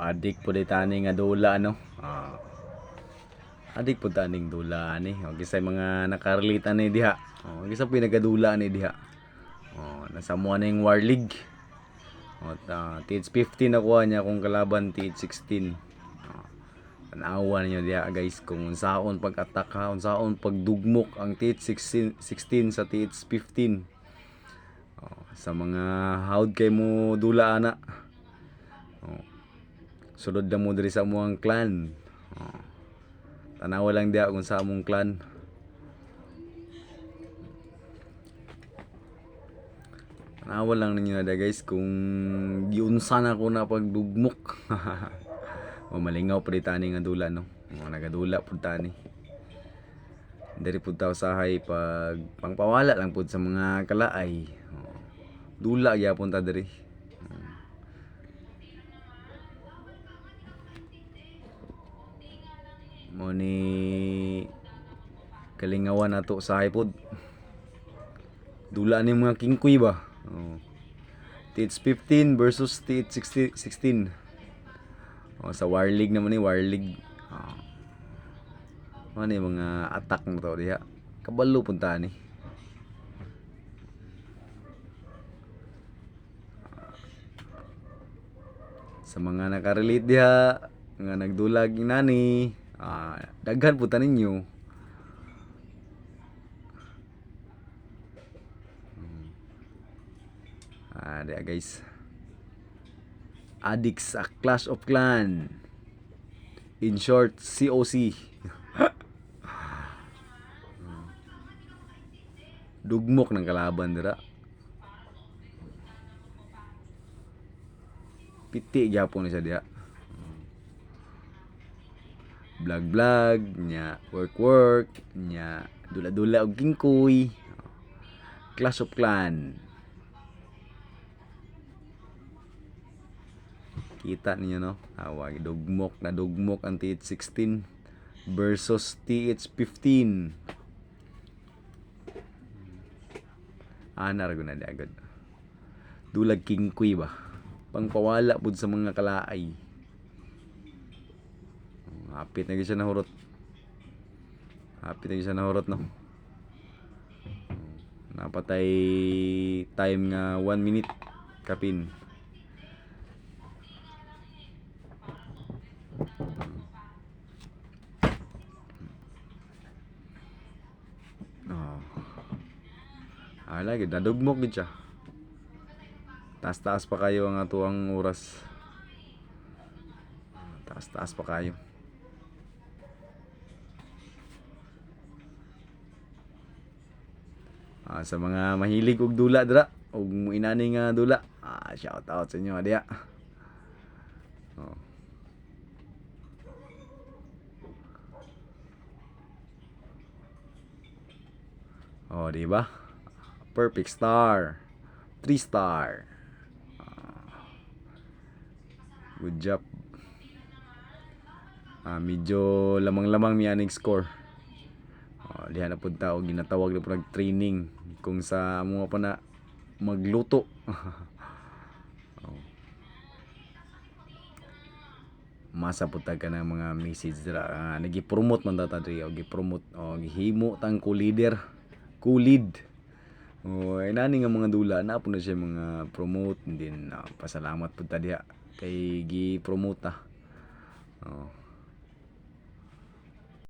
Adik po di tani nga dula no. Adik po taning dula ani. O gisay mga nakarelate ani diha. O gisa pinagadula ani diha. Nasa mo ning War League. TH15 nakuha niya kung kalaban TH16. Tanawan niyo diha guys kung unsaon pag-attack ha, unsaon pagdugmok ang TH16 sa TH15. Sa mga hawd kay mo dula ana. Sulod na mo diri sa among clan. Tanawa lang diha kung sa among clan. Tanawa lang ninyo na guys kung giunsa na ko na pagdugmok. Malingaw pa di tani nga dula no. Nagadula pud tani. Dari pud taw sahay pag pangpawala lang pud sa mga kalaay. Dula gyapon ta diri. Mo ni kalingawan nato sahay pod. Dula ni mga kingkoy ba. TH15 versus TH16. Sa War League naman ni War League. Ano yung mga attack mo to diha. Kabalo punta ni. Sa mga nakarelate diha nga nagdulag nani, daghan punta ninyo. Diha guys. Addicts sa Clash of Clan. In short, COC. Dugmok ng kalaban dira. Piti gyapon siya diha. Vlog nya, work nya, dula-dula og kingkoy. Clash of Clan. Kita niyo no? Dugmok ang TH16 versus TH15. Anar ko na di agad. Dulag kingkoy ba? Pangpawala pud sa mga kalaay. Hapit na gyud siya nahurot. No? Napatay time nga 1 minute kapin. Lagi nadugmok gid siya. Taas pa kayo ang atuang oras. Taas pa kayo. Sa mga mahilig og dula dira og inani nga dula. Shout out sa inyo diha. Di ba? Perfect star. 3 star. Good job. Medyo lamang-lamang mi aning score. Diha na pud ta og ginatawag na pud training kung sa mga pa na magluto. Masa pud ta ka ng mga message dira. Nagi-promote man ta diri og gi-promote og gihimo tang co-leader. Kulid. Inani nga mga dula na po na siya mga promote din. Pasalamat po ta diha kay gi-promote ta.